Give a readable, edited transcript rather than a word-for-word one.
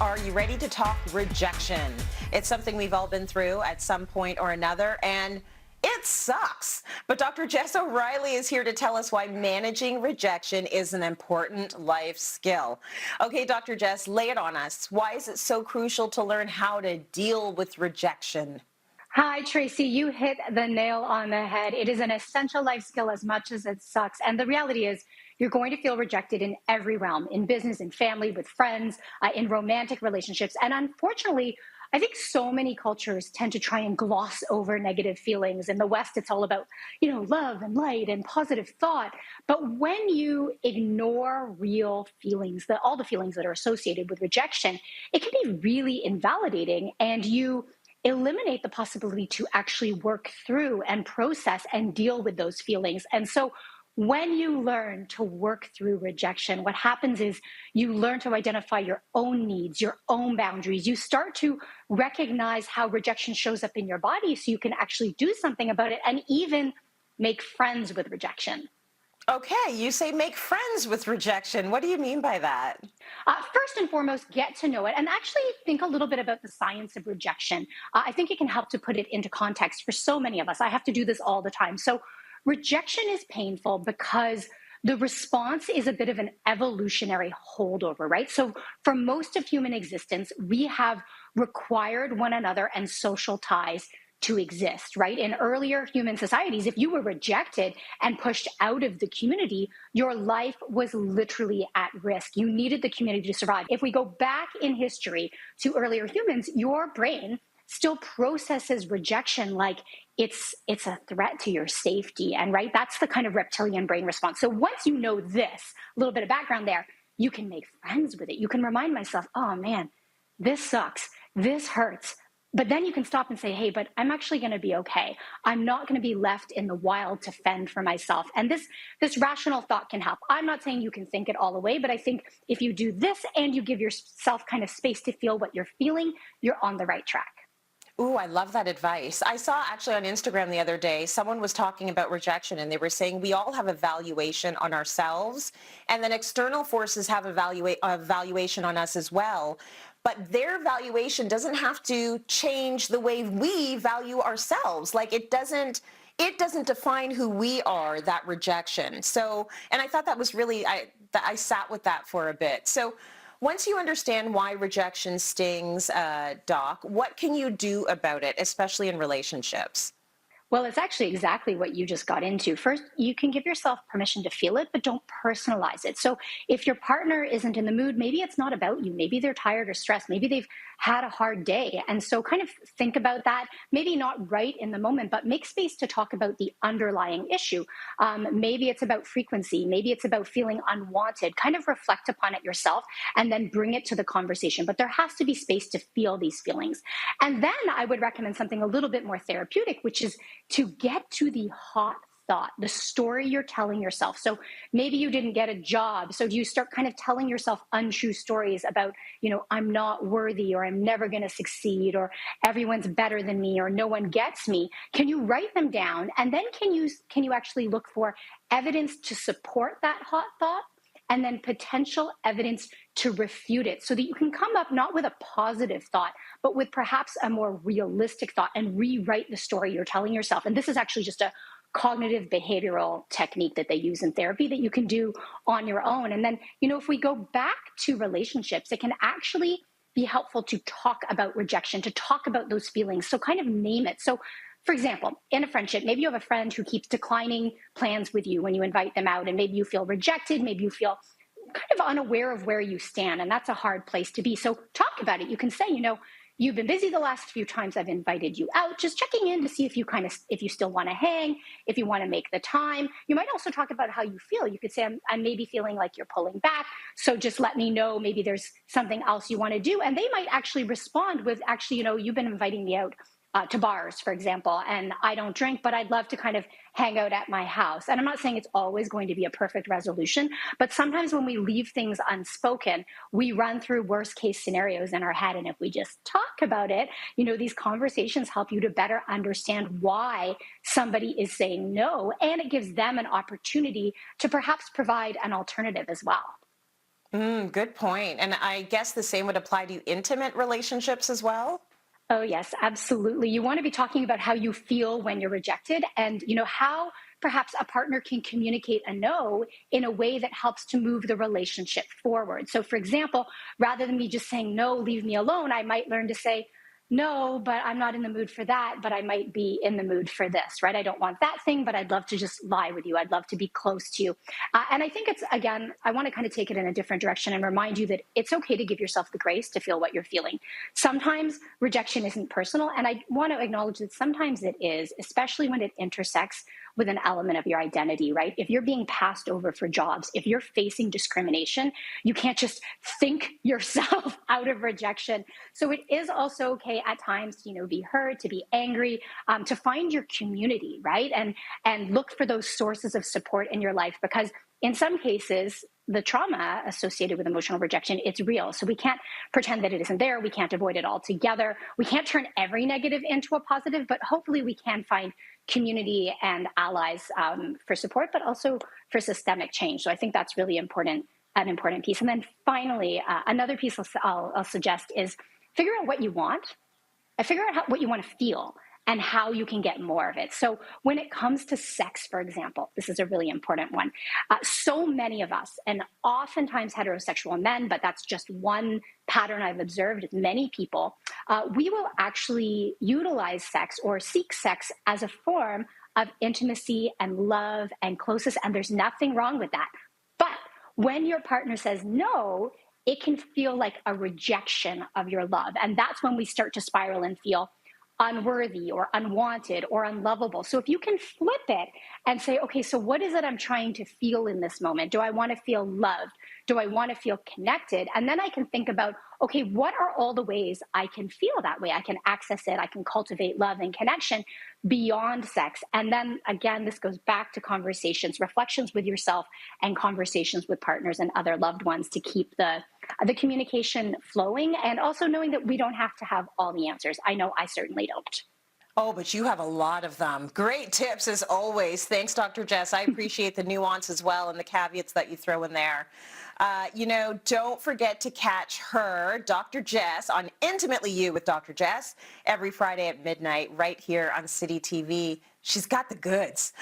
Are you ready to talk rejection? It's something we've all been through at some point or another, and it sucks. But Dr. Jess O'Reilly is here to tell us why managing rejection is an important life skill. Okay, Dr. Jess, lay it on us. Why is it so crucial to learn how to deal with rejection? Hi, Tracy. You hit the nail on the head. It is an essential life skill as much as it sucks. And the reality is, you're going to feel rejected in every realm, in business, in family, with friends, in romantic relationships. And unfortunately, I think so many cultures tend to try and gloss over negative feelings. In the West, it's all about, love and light and positive thought. But when you ignore real feelings, all the feelings that are associated with rejection, it can be really invalidating, and you eliminate the possibility to actually work through and process and deal with those feelings. And so when you learn to work through rejection, what happens is you learn to identify your own needs, your own boundaries. You start to recognize how rejection shows up in your body so you can actually do something about it and even make friends with rejection. Okay, you say make friends with rejection. What do you mean by that? First and foremost, get to know it and actually think a little bit about the science of rejection. I think it can help to put it into context for so many of us. I have to do this all the time. So, rejection is painful because the response is a bit of an evolutionary holdover, right? So, for most of human existence, we have required one another and social ties to exist, right? In earlier human societies, if you were rejected and pushed out of the community, your life was literally at risk. You needed the community to survive. If we go back in history to earlier humans, your brain still processes rejection like it's a threat to your safety. And right, that's the kind of reptilian brain response. So once you know this, a little bit of background there, you can make friends with it. You can remind myself, oh man, this sucks. This hurts. But then you can stop and say, hey, but I'm actually going to be okay. I'm not going to be left in the wild to fend for myself. And this rational thought can help. I'm not saying you can think it all away, but I think if you do this and you give yourself kind of space to feel what you're feeling, you're on the right track. Ooh, I love that advice. I saw actually on Instagram the other day, someone was talking about rejection and they were saying we all have a valuation on ourselves and then external forces have a valuation on us as well. But their valuation doesn't have to change the way we value ourselves. Like it doesn't define who we are, that rejection. So, and I thought that was really, I sat with that for a bit. So once you understand why rejection stings, Doc, what can you do about it, especially in relationships? Well, it's actually exactly what you just got into. First, you can give yourself permission to feel it, but don't personalize it. So if your partner isn't in the mood, maybe it's not about you. Maybe they're tired or stressed. Maybe they've had a hard day. And so kind of think about that, maybe not right in the moment, but make space to talk about the underlying issue. Maybe it's about frequency. Maybe it's about feeling unwanted. Kind of reflect upon it yourself and then bring it to the conversation. But there has to be space to feel these feelings. And then I would recommend something a little bit more therapeutic, which is to get to the hot thought, the story you're telling yourself. So maybe you didn't get a job. So do you start kind of telling yourself untrue stories about, I'm not worthy, or I'm never going to succeed, or everyone's better than me, or no one gets me? Can you write them down? And then can you actually look for evidence to support that hot thought? And then potential evidence to refute it so that you can come up not with a positive thought, but with perhaps a more realistic thought and rewrite the story you're telling yourself. And this is actually just a cognitive behavioral technique that they use in therapy that you can do on your own. And then, if we go back to relationships, it can actually be helpful to talk about rejection, to talk about those feelings. So kind of name it. So for example, in a friendship, maybe you have a friend who keeps declining plans with you when you invite them out, and maybe you feel rejected, maybe you feel kind of unaware of where you stand, and that's a hard place to be. So talk about it. You can say, you've been busy the last few times I've invited you out, just checking in to see if you still want to hang, if you want to make the time. You might also talk about how you feel. You could say, I'm maybe feeling like you're pulling back, so just let me know, maybe there's something else you want to do. And they might actually respond with, actually, you've been inviting me out to bars, for example, and I don't drink, but I'd love to kind of hang out at my house. And I'm not saying it's always going to be a perfect resolution, but sometimes when we leave things unspoken, we run through worst case scenarios in our head. And if we just talk about it, these conversations help you to better understand why somebody is saying no, and it gives them an opportunity to perhaps provide an alternative as well. Good point. And I guess the same would apply to intimate relationships as well. Oh, yes, absolutely. You want to be talking about how you feel when you're rejected and, how perhaps a partner can communicate a no in a way that helps to move the relationship forward. So, for example, rather than me just saying, no, leave me alone, I might learn to say, no, but I'm not in the mood for that, but I might be in the mood for this, right? I don't want that thing, but I'd love to just lie with you. I'd love to be close to you. And I think it's, again, I want to kind of take it in a different direction and remind you that it's okay to give yourself the grace to feel what you're feeling. Sometimes rejection isn't personal, and I want to acknowledge that sometimes it is, especially when it intersects with an element of your identity, right? If you're being passed over for jobs, if you're facing discrimination, you can't just think yourself out of rejection. So it is also okay at times to, be hurt, to be angry, to find your community, right? And look for those sources of support in your life, because in some cases, the trauma associated with emotional rejection, it's real. So we can't pretend that it isn't there. We can't avoid it altogether. We can't turn every negative into a positive, but hopefully we can find community and allies for support, but also for systemic change. So I think that's really important, an important piece. And then finally, another piece I'll suggest is figure out what you want. I figure out what you want to feel and how you can get more of it. So when it comes to sex, for example, this is a really important one. So many of us, and oftentimes heterosexual men, but that's just one pattern I've observed with many people, we will actually utilize sex or seek sex as a form of intimacy and love and closeness, and there's nothing wrong with that. But when your partner says no, it can feel like a rejection of your love. And that's when we start to spiral and feel unworthy or unwanted or unlovable. So if you can flip it and say, okay, so what is it I'm trying to feel in this moment? Do I want to feel loved? Do I want to feel connected? And then I can think about, okay, what are all the ways I can feel that way? I can access it. I can cultivate love and connection beyond sex. And then again, this goes back to conversations, reflections with yourself, and conversations with partners and other loved ones to keep the communication flowing, and also knowing that we don't have to have all the answers. I know I certainly don't. Oh, but you have a lot of them. Great tips as always. Thanks, Dr. Jess. I appreciate the nuance as well and the caveats that you throw in there. Don't forget to catch her, Dr. Jess, on Intimately You with Dr. Jess every Friday at midnight right here on City TV. She's got the goods.